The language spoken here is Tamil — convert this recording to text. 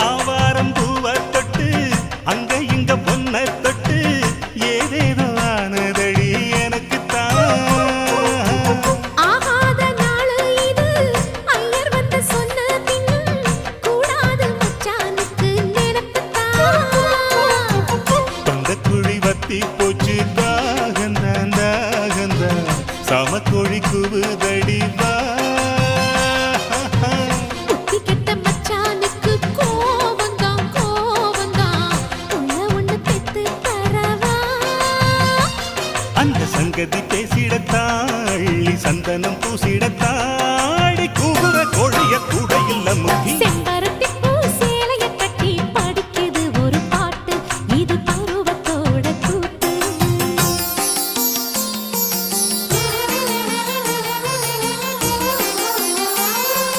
ஆவாரம் பூவை தொட்டு அங்க இங்க பொன்ன தொட்டு ஏதேதோ ஆனதடி எனக்கு ஆகாத நாள் இது ஐயர் வந்து சொன்ன பின்னும் கூடாது மச்சானுக்கு நினைப்புத்தான் தொண்டக்குழி வத்தி போச்சு தாகந்தான் தாகந்தான் சமக்கொழி குவுதடி வா அந்த சங்கதி பேசிடத்தாள் சந்தனம் பூசிடத்தாடி கூகுற கோழிய கூட இல்ல முக்கி